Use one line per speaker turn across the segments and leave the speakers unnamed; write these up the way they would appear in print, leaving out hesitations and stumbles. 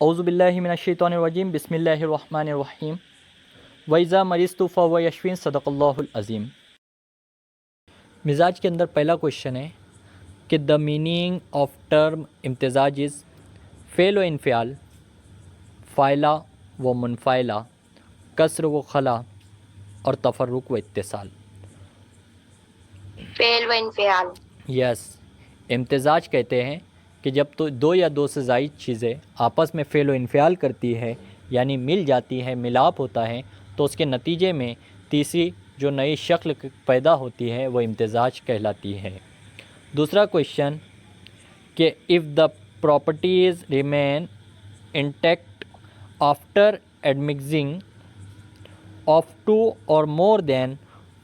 औज़ुबिल्लाहि मिनश्शैतानिर्रजीम बिस्मिल्लाहिर्रहमानिर्रहीम वइज़ा मरिज़्तु फ़हुव यशफ़ीन सदक़ल्लाहुल अज़ीम। मिजाज के अंदर पहला क्वेश्चन है कि द मीनिंग ऑफ टर्म इम्तिज़ाज इज़ फ़ेल व इनफ़ियाल, फ़ाइला व मुनफ़ाइला, कसर व खला और तफ़र्रुक़ व इत्तिसाल।
फेल व इनफियाल।
यस, इम्तिज़ाज कहते हैं कि जब तो दो या दो से ज़ायद चीज़ें आपस में फ़ेल व इनफ़ियाल करती है यानी मिल जाती है, मिलाप होता है, तो उसके नतीजे में तीसरी जो नई शक्ल पैदा होती है वो इम्तिज़ाज कहलाती है। दूसरा क्वेश्चन कि if the properties remain intact after admixing of two or more than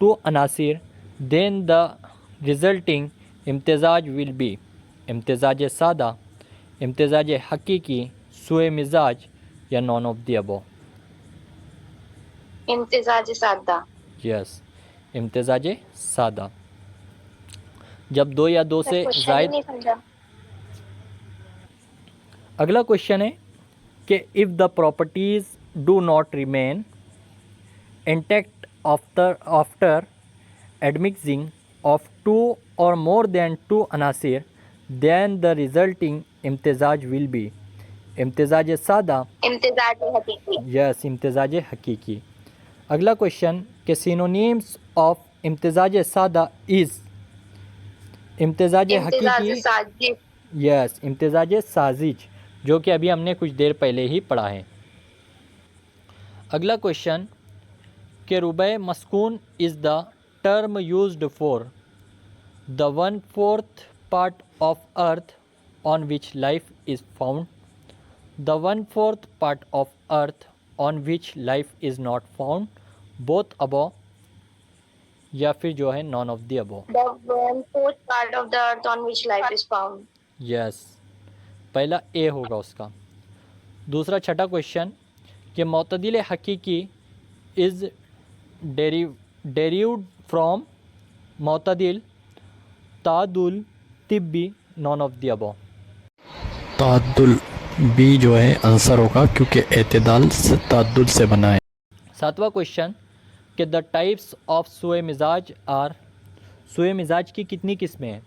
two अनासिर then the resulting इम्तिज़ाज will be इम्तिज़ाज सादा, इम्तिज़ाज हकीकी, सुए मिजाज या नॉन ऑफ द अबव।
इम्तिज़ाज सादा।
यस, इम्तिज़ाज सादा जब दो या दो से
क्वेश्चन ही
ज़ायद।
नहीं समझा।
अगला क्वेश्चन है कि if the properties do not remain intact after admixing of two or more than two anasir then the resulting इम्तिज़ाज will be इम्तिज़ाज सादा,
इम्तिज़ाज हकीकी।
यस, इम्तिज़ाज हकीकी। अगला क्वेश्चन के सिनोनिम्स ऑफ इम्तिज़ाज सादा इज़ इम्तिज़ाज
इम्तिज़ाज
हकीकी,
साजिद।
यस, इम्तिज़ाज साजिज, जो कि अभी हमने कुछ देर पहले ही पढ़ा है। अगला क्वेश्चन के रुबे मस्कून is the term used for the 1/4 part of earth on which life is found, the 1/4 part of earth on which life is not found, both above या फिर जो है none of the above.
The 1/4 part of the earth on which life is found.
Yes, पहला ए होगा उसका। दूसरा छठा question कि मोतदिल हकीकी इज़ डेरिव्ड फ्रॉम मोतदिल तादुल तिब्बी, नॉन ऑफ द अबव।
ताद्दुल बी जो है आंसर होगा क्योंकि एतदाल से ताद्दुल से बना है।
सातवां क्वेश्चन कि द टाइप्स ऑफ सुए मिजाज आर सुए मिजाज की कितनी किस्में हैं?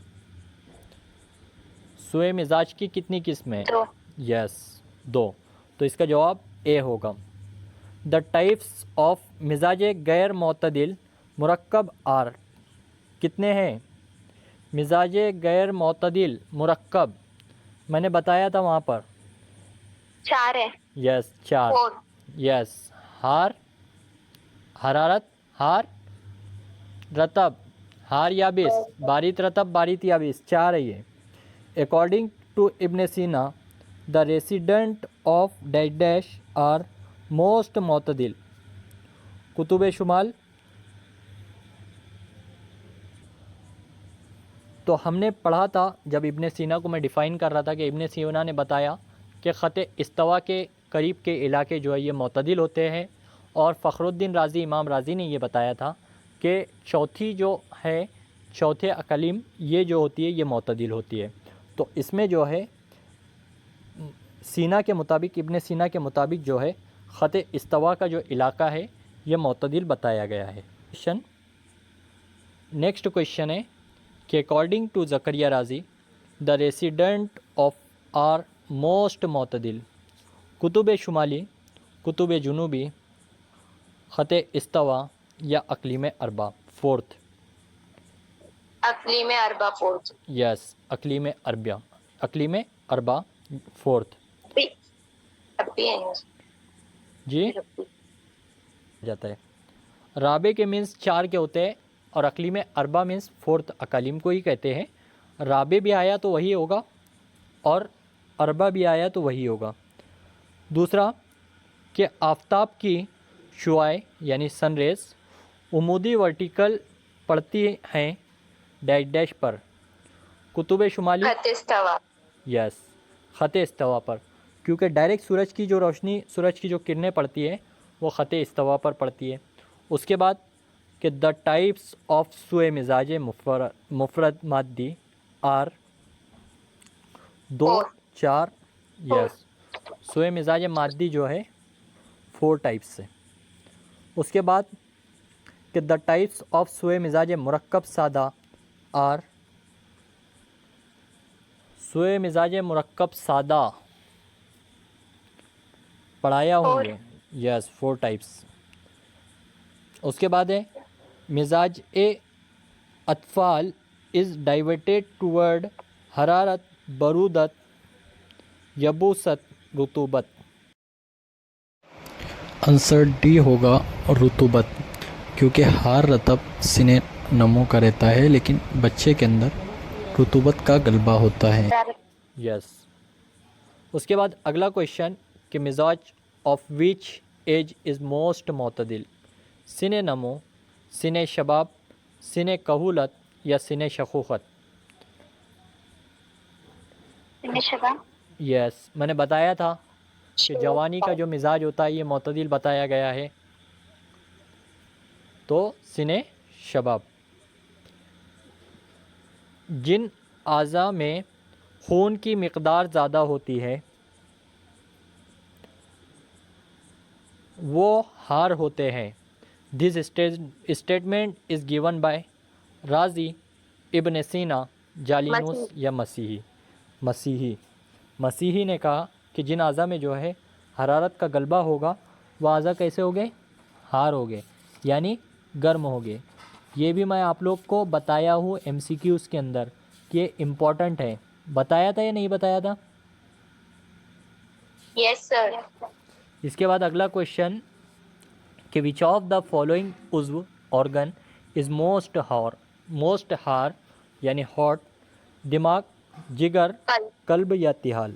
सुए मिजाज की कितनी किस्में हैं?
दो।
यस, दो। तो इसका जवाब ए होगा। द टाइप्स ऑफ मिजाज गैर मोतदिल मुरक्कब आर कितने हैं? मिजाज गैर मोतदिल मुरक्कब मैंने बताया था वहाँ पर।
4 है।
यस, 4।
4।
यस, हार, हरारत, हार, रतब, हार याबिस, बारित रतब, बारित याबिस, 4 है ये। According to Ibn Sina the resident of dash are most मोतदिल। कुतुब शुमाल। तो हमने पढ़ा था जब इब्न सीना को मैं डिफ़ाइन कर रहा था कि इब्न सीना ने बताया कि ख़त इस्तवा के करीब के इलाके जो है ये मोतदिल होते हैं, और फ़खरुद्दीन राज़ी, इमाम राज़ी ने ये बताया था कि चौथी जो है, चौथे अकलीम ये जो होती है ये मोतदिल होती है। तो इसमें जो है सीना के मुताबिक, इब्न सीना के मुताबिक जो है ख़त इस्तवा का जो इलाका है ये मोतदिल बताया गया है। नेक्स्ट क्वेश्चन है कि according to Zakariya Razi the resident of are most मोतदिल। कुतुब शुमाली, कुतुब जुनूबी, ख़त इस्तवा या अक़लीम अरबा, फोर्थ।
अक़लीम अरबा 4th।
यस, अक़लीम अरबा, अक़लीम अरबा 4th।
रब्बी है
जी जाता है। राबे के मीन्स 4 के होते हैं और अक़लीम अरबा मीन्स 4th अकालीम को ही कहते हैं। राबे भी आया तो वही होगा और अरबा भी आया तो वही होगा। दूसरा कि आफ़ताब की शुआएं यानी सनरेज़ उमूदी वर्टिकल पड़ती हैं डैश डैश पर। कुतुब शुमाली,
ख़त इस्तवा।
यस, ख़त इस्तवा पर, क्योंकि डायरेक्ट सूरज की जो रोशनी, सूरज की जो किरणें पड़ती है वो ख़त इस्तवा पर पड़ती है। उसके बाद कि द टाइप्स ऑफ सुए मिजाज मुफरद मादी आर 2, 4, यस, सोए मिजाज मादी जो है 4 टाइप्स से। उसके बाद कि द टाइप्स ऑफ सोए मिजाज मुरक्कब सादा आर, सोए मिजाज मुरक्कब सादा पढ़ाया होंगे, यस 4 टाइप्स। उसके बाद है मिजाज ए अतफाल इज़ डाइवर्टेड टूवर्ड हरारत बरूदत यबूसत रुतूबत।
आंसर डी होगा रुतूबत, क्योंकि हार रतब सीने नमो का रहता है लेकिन बच्चे के अंदर रुतूबत का गलबा होता है।
यस। उसके बाद अगला क्वेश्चन कि मिजाज of which age is most मोतदिल, सिने नमो, सिने शबाब, सिने कहूलत या सिने शखूक़त। यस, मैंने बताया था कि जवानी का जो मिजाज होता है ये मोतदिल बताया गया है, तो सिने शबाब। जिन आज़ा में खून की मिक़दार ज़्यादा होती है वो हार होते हैं। This statement is given by राजी, इब्न सीना, जालिनूस या मसीही ने कहा कि जिन आज़ा में जो है हरारत का गलबा होगा वह आज़ा कैसे हो गए, हार हो गए, यानी गर्म हो गए। ये भी मैं आप लोग को बताया हूँ MCQs के अंदर कि ये इम्पॉर्टेंट है। बताया था या नहीं बताया था?
Yes sir.
इसके बाद अगला क्वेश्चन कि विच ऑफ द फॉलोइंग उज़्व ऑर्गन इज़ मोस्ट हार यानी हॉट, दिमाग, जिगर, कल्ब या तिहाल।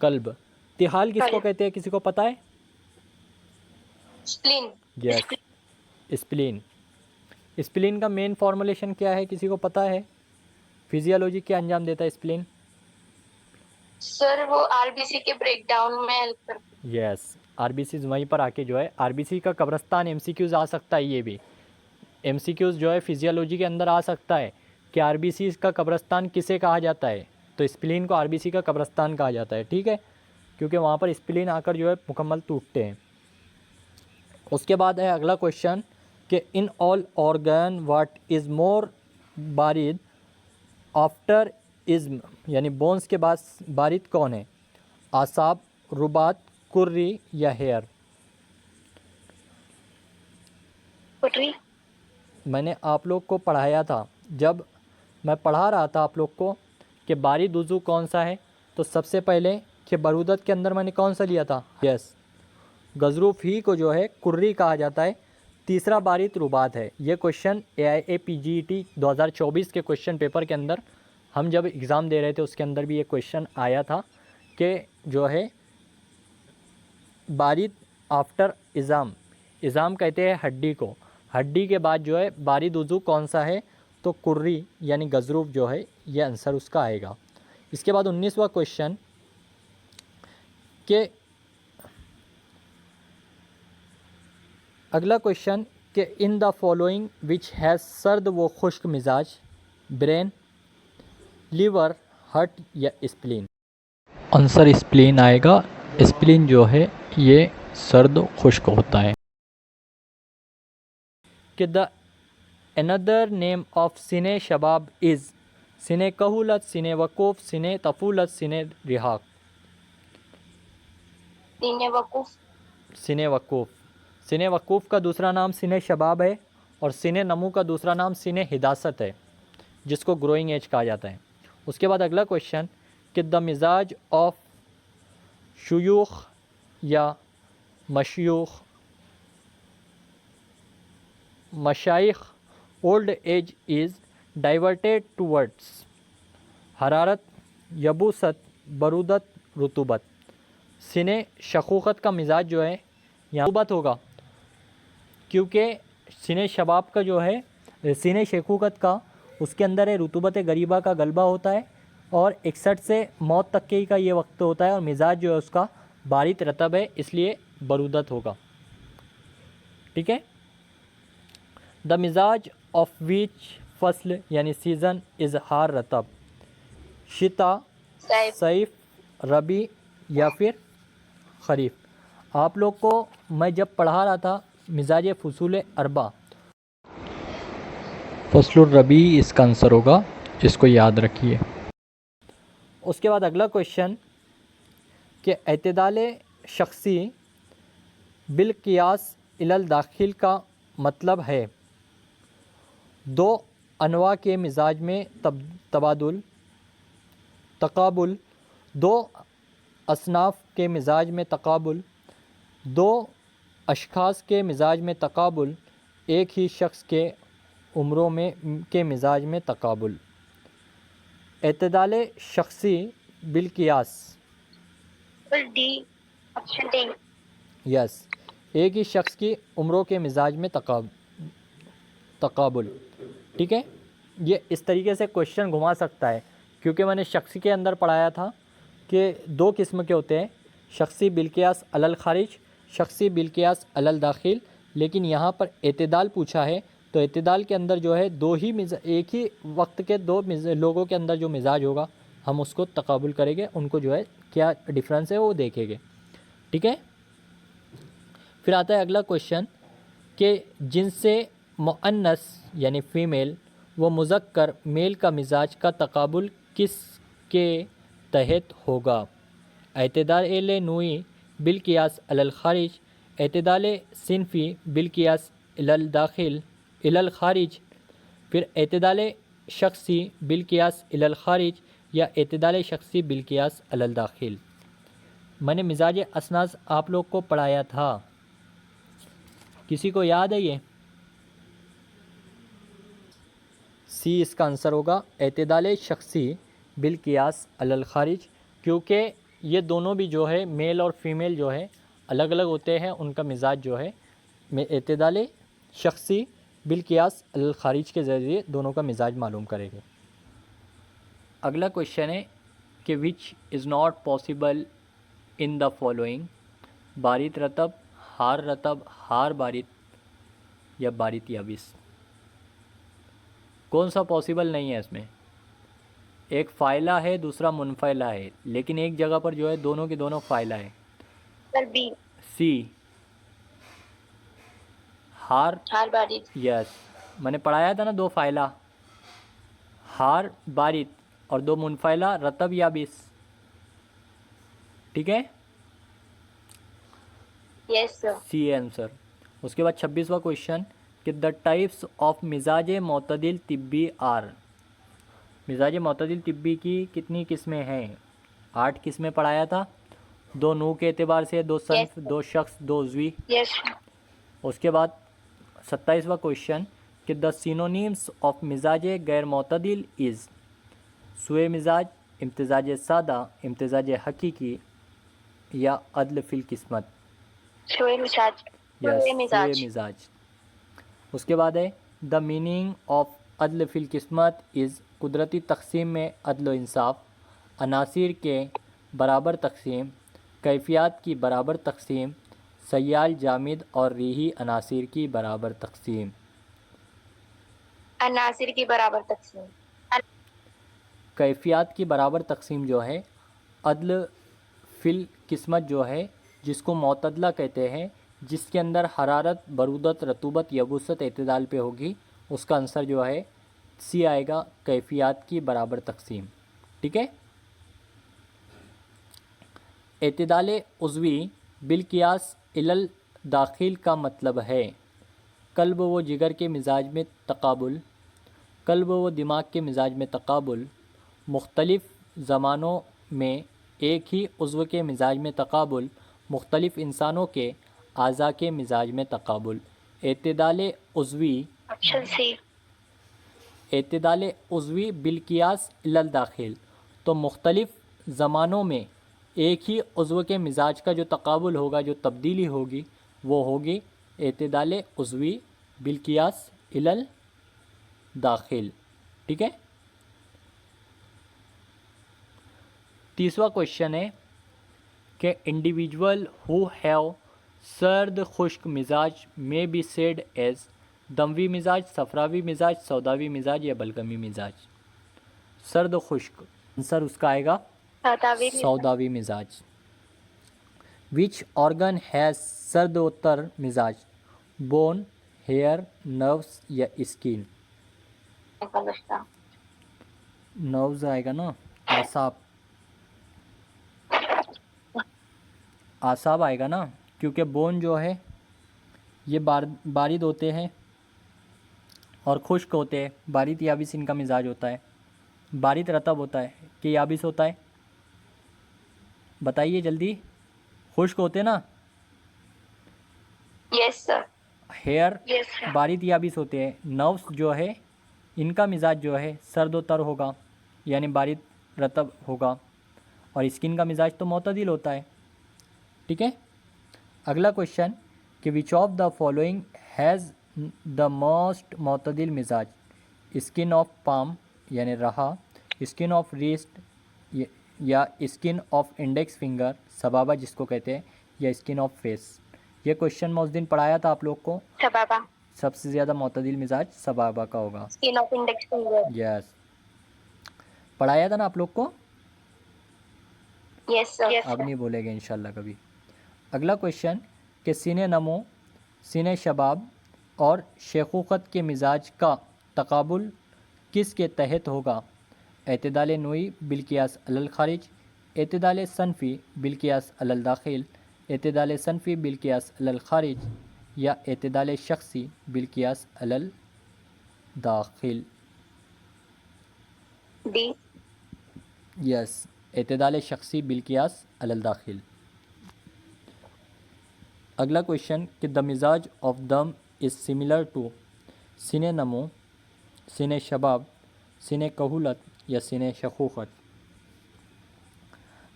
कल्ब, तिहाल किसको कहते हैं, किसी को पता है?
स्प्लीन।
Yes, spleen. स्प्लीन का मेन फॉर्मुलेशन क्या है, किसी को पता है? फिजियोलॉजी क्या अंजाम देता है स्प्लीन?
सर वो आरबीसी के ब्रेकडाउन में हेल्प करता है।
यस, आरबीसी वहीं पर आके जो है आरबीसी का कब्रस्तान MCQs आ सकता है। ये भी MCQs जो है फिजियोलॉजी के अंदर आ सकता है कि आरबीसी का कब्रस्तान किसे कहा जाता है, तो स्प्लीन को आरबीसी का कब्रस्तान कहा जाता है। ठीक है, क्योंकि वहाँ पर स्प्लीन आकर जो है मुकम्मल टूटते हैं। उसके बाद है अगला क्वेश्चन कि in all organ what is more बारिद आफ्टर इज़्म, यानी बोन्स के बाद बारिद कौन है, आसाब, रुबात, कुर्री या हेयर।
पुटरी।
मैंने आप लोग को पढ़ाया था, जब मैं पढ़ा रहा था आप लोग को कि बारिद उज़ू कौन सा है, तो सबसे पहले कि बरूदत के अंदर मैंने कौन सा लिया था, यस गजरूफ ही को जो है कुर्री कहा जाता है। तीसरा बारिद रुबात है। ये क्वेश्चन AIA PGET 2024 के क्वेश्चन पेपर के अंदर हम जब एग्ज़ाम दे रहे थे उसके अंदर भी ये क्वेश्चन आया था कि जो है बारिद आफ्टर इज़ाम कहते हैं हड्डी को, हड्डी के बाद जो है बारिद उज़ू कौन सा है, तो कुर्री यानी गजरूफ जो है ये आंसर उसका आएगा। इसके बाद 19वां क्वेश्चन के अगला क्वेश्चन कि in the following which has सर्द व खुश्क मिजाज, ब्रेन, लीवर, हार्ट या स्प्लीन।
आंसर स्प्लीन आएगा। स्प्लीन जो है ये सर्द खुश्क होता है।
कि द अनदर नेम ऑफ सिने शबाब इज़ सिने कहूलत, सिने वकूफ़, सिने तफूलत, सिने रिहाक। सिने वकूफ़। सिने वकूफ़ का दूसरा नाम सिने शबाब है और सिने नमू का दूसरा नाम सिने हिदासत है, जिसको ग्रोइंग एज कहा जाता है। उसके बाद अगला क्वेश्चन कि द मिजाज ऑफ शुयूख या मशाइख old age is diverted towards हरारत, यबूसत, बरूदत, रुतूबत। सिने शखूक़त का मिजाज जो है यहाँ रुतूबत होगा, क्योंकि सिने शबाब का जो है सिने शखूक़त का उसके अंदर है रुतूबत गरीबा का गलबा होता है और 61 से मौत तक के का ये वक्त होता है और मिजाज जो है उसका बारिद रतब है, इसलिए बरूदत होगा। ठीक है। द मिजाज ऑफ विच फसल यानी सीज़न इज़ हार रतब, शिता, सैफ, रबी या फिर खरीफ। आप लोग को मैं जब पढ़ा रहा था मिजाज फसूल अरबा,
फसलुर रबी इसका आंसर होगा, इसको याद रखिए।
उसके बाद अगला क्वेश्चन कि एतदाल शख्सी बिल कियास इलल दाखिल का मतलब है दो अनवा के मिजाज में तबादुल, तकाबुल, दो असनाफ के मिजाज में तकाबुल, दो अशखास के मिजाज में तकाबुल, एक ही शख्स के उम्रों में के मिजाज में तकाबुल। एतदाल शख्सी बिल कियास,
डी, ऑप्शन डी।
यस, एक ही शख्स की उम्रों के मिजाज में तकाबुल। ठीक है, ये इस तरीके से क्वेश्चन घुमा सकता है, क्योंकि मैंने शख्सी के अंदर पढ़ाया था कि दो किस्म के होते हैं, शख्सी बिलकियास अलल खारिज, शख्सी बिलकियास अलल दाखिल। लेकिन यहाँ पर एतदाल पूछा है, तो एतदाल के अंदर जो है दो ही एक ही वक्त के दो लोगों के अंदर जो मिजाज होगा हम उसको तकाबुल करेंगे, उनको जो है क्या डिफरेंस है वो देखेंगे। ठीक है, फिर आता है अगला क्वेश्चन कि जिनसे मुअन्नस यानी फ़ीमेल व मुज़क्कर मेल का मिजाज का तकाबुल किस के तहत होगा? एतदाल नूई बिल कियास अलल खारिज, एतदाल सिनफ़ी बिल कियास इलल दाखिल इलल खारिज, फिर एतदाल शख्सी बिल कियास इलल खारिज या एतदाल शख्सी बिल कियास अलल दाखिल। मैंने मिजाज असनास आप लोग को पढ़ाया था, किसी को याद है ये? सी इसका आंसर होगा, एतदाल शख्सी बिल कियास अलल खारिज, क्योंकि ये दोनों भी जो है मेल और फीमेल जो है अलग अलग होते हैं, उनका मिजाज जो है एतदाल शख्सी बिल कियास अलल खारिज के ज़रिए दोनों का मिजाज मालूम करेंगे। अगला क्वेश्चन है कि which is not possible in the following? बारित रतब, हार रतब, हार बारित या बारित याबिस। कौन सा पॉसिबल नहीं है इसमें? एक फ़ाइला है, दूसरा मुनफ़ैला है, लेकिन एक जगह पर जो है दोनों के दोनों फ़ाइला है।
सर बी,
सी, हार
बारित।
यस, मैंने पढ़ाया था ना, दो फ़ाइला हार बारित और दो मुनफ़ैला रतब याबिस। ठीक है,
यस सर।
सी आंसर। उसके बाद 26वां क्वेश्चन कि द टाइप्स ऑफ मिजाज मोतदिल तिब्बी आर। मिजाज मोतदिल तिब्बी की कितनी किस्में हैं? 8 किस्में पढ़ाया था, दो नू के एतबार से, दो सन्फ,
Yes.
दो शख्स, दो उज़वी।
यस।
उसके बाद 27वां क्वेश्चन कि द सिनोनिम्स ऑफ मिजाज गैर मोतदिल इज़ सुए मिजाज, इम्तिजाज सादा, इम्तिजाज हकीकी या अदल फिल किस्मत।
शुए मिजाज।
यस,
शुए मिजाज।
सुए मिजाज। उसके बाद है द मीनिंग ऑफ अदल फिल किस्मत इज़ कुदरती तकसीम में अदल इंसाफ, अनासिर के बराबर तकसीम, कैफियत की बराबर तकसीम, सयाल जामिद और रीही अनासिर की बराबर तकसीम।
अनासिर की बराबर तकसीम।
कैफियत की बराबर तकसीम जो है, अदल फिल किस्मत जो है जिसको मोतदला कहते हैं, जिसके अंदर हरारत, बरूदत, रतूबत, यबूसत एतदाल पे होगी, उसका आंसर जो है सी आएगा, कैफियत की बराबर तकसीम। ठीक है, एतदाल उज़वी बिल कियास इलल दाखिल का मतलब है कल्ब व जिगर के मिजाज में तकाबुल, कल्ब व दिमाग के मिजाज में तकाबुल, मुख्तलिफ़ ज़मानों में एक ही उज़्व के मिजाज में तकाबुल, मुख्तलिफ़ इंसानों के आज़ा के मिजाज में तकाबुल। एतदाल उज़वी,
ऑप्शन सी।
एतदाल उज़वी बिल कियास इलल दाखिल, तो मुख्तलिफ़ ज़मानों में एक ही उज़्व के मिजाज का जो तकाबुल होगा, जो तब्दीली होगी, वो होगी एतदाल उज़वी बिल कियास इलल दाखिल। ठीक है, 30वां क्वेश्चन है कि इंडिविजुअल हु हैव सर्द खुश्क मिजाज में बी सेड एज दमवी मिजाज, सफरावी मिजाज, सौदावी मिजाज या बलगमी मिजाज। सर्द खुश्क, आंसर उसका आएगा
सौदावी मिजाज।
सौदावी मिजाज। विच ऑर्गन हैज़ सर्दोत्तर मिजाज, बोन, हेयर, नर्व्स या स्किन? नर्व्स आएगा ना, आसाब, आसाब आएगा ना, क्योंकि बोन जो है ये बारिद होते हैं और खुश्क होते हैं। बारिद याबिस इनका मिजाज होता है। बारिद रतब होता है कि याबिस होता है, बताइए जल्दी। खुश्क होते हैं ना।
Yes sir.
Hair
yes sir.
बारिद याबिस होते हैं। नर्व्स जो है इनका मिजाज जो है सर्द व तर होगा, यानी बारिद रतब होगा। और स्किन का मिजाज तो मोतदिल होता है। ठीक है। अगला क्वेश्चन कि which of the following has the most मोतदिल मिजाज, स्किन ऑफ पाम यानी रहा, स्किन ऑफ रिस्ट या स्किन ऑफ इंडेक्स फिंगर सबाबा जिसको कहते हैं, या स्किन ऑफ फेस। ये क्वेश्चन मैं उस दिन पढ़ाया था आप लोग को।
सबाबा।
सबसे ज़्यादा मोतदिल मिजाज सबाबा का होगा।
Skin of index finger.
Yes, पढ़ाया था ना आप लोग को।
Yes sir.
अब नहीं बोलेंगे इंशाल्लाह कभी। अगला क्वेश्चन कि सीने नमो, सीने शबाब और शेखुखत के मिजाज का तकाबुल किस के तहत होगा? एतदाल नोई बिलकियास अलल खारिज, एतदाल सनफ़ी बिलकियास अलल दाखिल, एतदाल सनफ़ी बिलकियास अलल खारिज या एतदाल शख्सी बिलकियास अलल दाखिल।
डी।
यस, एतदाल शख्सी बिलकियास अलल दाखिल। अगला क्वेश्चन कि द मिजाज of them is similar to सीने नमो, सीने शबाब, सीने कहूलत या सीने शखूखत।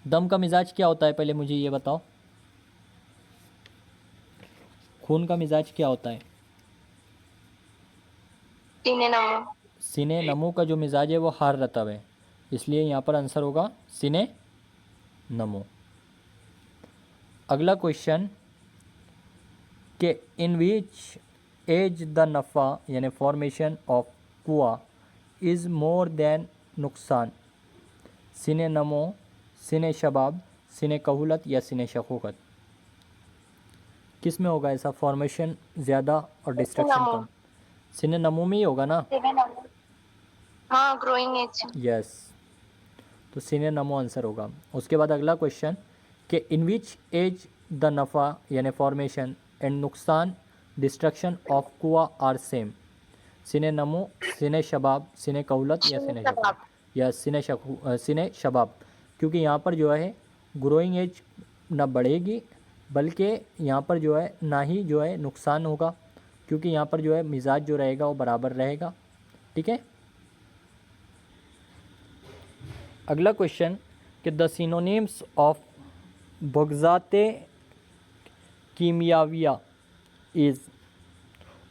दम का मिजाज क्या होता है पहले मुझे ये बताओ। खून का मिजाज क्या होता है?
सीने नमो।
सीने नमो का जो मिजाज है वो हार रतब है, इसलिए यहाँ पर आंसर होगा सीने नमो। अगला क्वेश्चन कि इन विच एज द नफ़ा यानी फॉर्मेशन ऑफ कुआ इज़ मोर देन नुकसान, सीने नमो, सीने शबाब, सीने कहूलत या सीने शखूकत। किस में होगा ऐसा फॉर्मेशन ज़्यादा और डिस्ट्रक्शन
नमो।
कम? सीने नमो में ही होगा ना।
सीने नमो। हाँ, ग्रोइंग एज।
यस, तो सीने नमो आंसर होगा। उसके बाद अगला क्वेश्चन कि इन विच एज द नफ़ा यानी फॉर्मेशन एंड नुकसान डिस्ट्रक्शन ऑफ कुआ आर सेम, सीने नमो, सीने शबाब, सीने कहूलत या सीने शबाब या सीने शबाब। क्योंकि यहाँ पर जो है ग्रोइंग एज ना बढ़ेगी, बल्कि यहाँ पर जो है ना ही जो है नुकसान होगा, क्योंकि यहाँ पर जो है मिजाज जो रहेगा वो बराबर रहेगा। ठीक है। अगला क्वेश्चन कि द सिनोनिम्स ऑफ बगज़ाते कीमियाविया इज़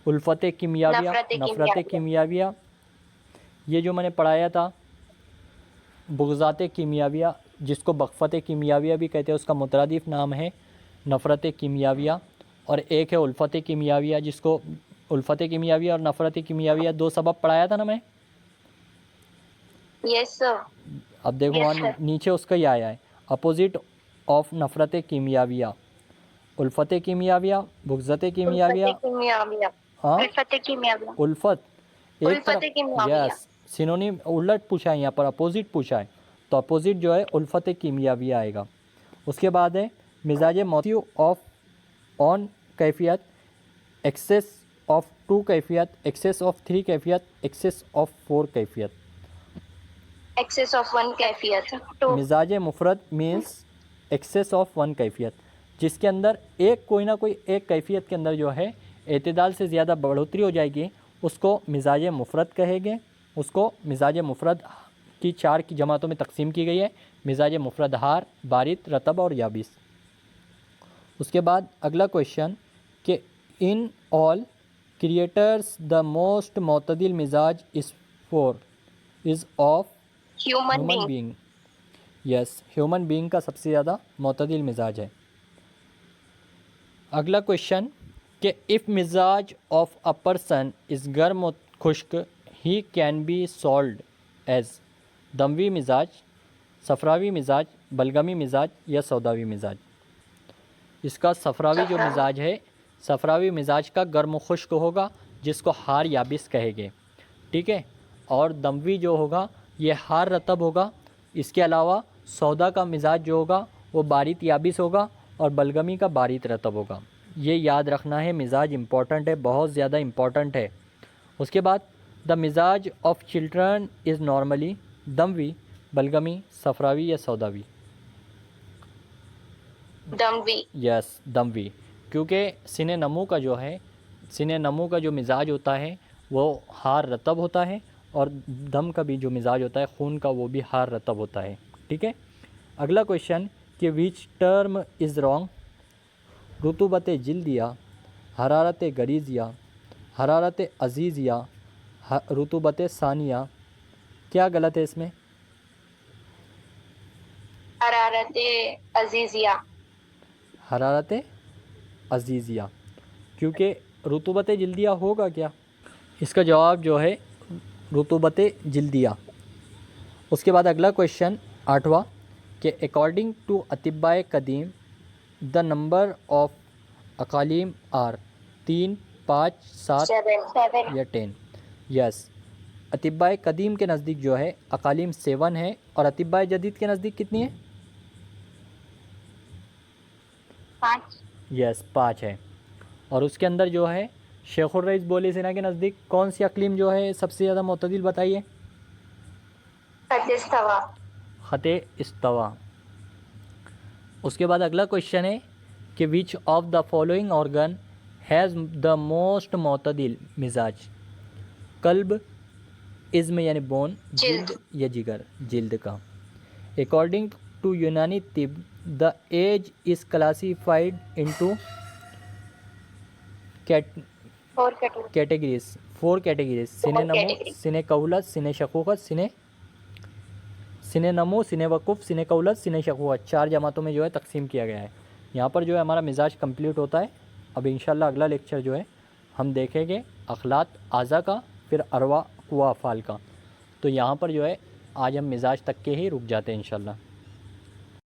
उल्फत कीमियाविया, नफ़रत कीमियाविया। ये जो मैंने पढ़ाया था बगज़ात कीमियाविया, जिसको बग़फ़त कीमियाविया भी कहते हैं, उसका मुतरादिफ़ नाम है नफ़रत कीमियाविया। और एक है उल्फत कीमियाविया, जिसको उल्फत कीमियाविया और नफ़रत कीमियाविया दो सबब पढ़ाया था ना मैं।
Yes sir.
अब देखो वहाँ नीचे उसका ही आया है, अपोजिट ऑफ नफ़रत कीमियाविया, उल्फत कीमियाविया, बुग़्ज़त कीमियाविया। हाँ, उल्फत एक तरफ। यस, सिनोनिम उलट पूछा है यहाँ पर, अपोजिट पूछा है, तो अपोजिट जो है उल्फत कीमियाविया आएगा। उसके बाद है मिजाज मौतियु ऑफ ऑन कैफियत, एक्सेस ऑफ 2 कैफियत, एक्सेस ऑफ 3 कैफियत, एक्सेस ऑफ 4 कैफियत।
एक्सेस ऑफ 1 कैफियत।
मिजाज मुफरद मीन्स एक्सेस ऑफ 1 कैफियत, जिसके अंदर एक कोई ना कोई एक कैफियत के अंदर जो है एतदाल से ज़्यादा बढ़ोतरी हो जाएगी, उसको मिजाज मुफरद कहेंगे। उसको मिजाज मुफरद की 4 की जमातों में तकसीम की गई है, मिजाज मुफरद हार, बारिद, रतब और याबिस। उसके बाद अगला क्वेश्चन कि in all creators the most मोतदिल मिजाज is of human being. Yes, human being का सबसे ज़्यादा मोतदिल मिजाज है। अगला क्वेश्चन कि इफ़ मिजाज ऑफ अ पर्सन इज़ गर्म खुश्क ही कैन बी सॉल्व्ड एज दमवी मिजाज, सफरावी मिजाज, बलगमी मिजाज या सौदावी मिजाज। इसका सफ़रावी जो मिजाज है, सफ़रावी मिजाज का गर्म खुश्क होगा, जिसको हार याबिस कहेंगे, ठीक है। और दमवी जो होगा ये हार रतब होगा। इसके अलावा सौदा का मिजाज जो होगा वो बारित याबिस होगा और बलगमी का बारित रतब होगा। ये याद रखना है, मिजाज इम्पॉर्टेंट है, बहुत ज़्यादा इम्पॉर्टेंट है। उसके बाद द मिजाज ऑफ चिल्ड्रन इज़ नॉर्मली दमवी, बलगमी, सफ़रावी या सौदावी।
दमवी।
यस, दमवी, क्योंकि सिने नमू का जो है, सिने नमू का जो मिजाज होता है वो हार रतब होता है, और दम का भी जो मिजाज होता है खून का वो भी हार रतब होता है, ठीक है। अगला क्वेश्चन कि विच टर्म इज़ रॉन्ग, रुतूबत जिल्दिया, हरारत गरीजिया, हरारत अजीज़िया, रुतूबत सानिया। क्या गलत है इसमें?
हरारत अजीजिया।
हरारत अजीज़िया, क्योंकि रुतूबत जिल्दिया होगा क्या? इसका जवाब जो है रुतूबत जिल्दिया। उसके बाद अगला क्वेश्चन 8वां कि अकॉर्डिंग टू अतिब्बाए कदीम द नंबर ऑफ अकालीम आर 3, 5, 7
7।
या 10। यस, अतिब्बाए कदीम के नज़दीक जो है अकालीम 7 है, और अतिब्बाए जदीद के नज़दीक कितनी है?
5।
यस, 5 है। और उसके अंदर जो है शेखुर रईस बोली सिन्हा के नज़दीक कौन सी अकलीम जो है सबसे ज़्यादा मोतदिल बताइए?
इस्तवा।
ख़त इस्तवा। उसके बाद अगला क्वेश्चन है कि which of the following organ has the most मोतदिल मिजाज, कल्ब, इज़्म यानी बोन, जिल्द या जिगर, जिल्द का। अकॉर्डिंग टू यूनानी तिब the age is classified into
4
categories, 4 categories, सिने नमो,
categories.
सिने कौलत, सिने शकुकत, सिने नमो, सिने वक़ुफ़, सिने कौलत, सिने शकुकत, 4 जमातों में जो है तकसीम किया गया है। यहाँ पर जो है हमारा मिजाज कंप्लीट होता है। अब इंशाल्लाह अगला लेक्चर जो है हम देखेंगे अखलात आज़ा का, फिर अरवा व अफ़ाल का। तो यहाँ पर जो है आज हम मिजाज तक के ही रुक जाते हैं इंशाल्लाह।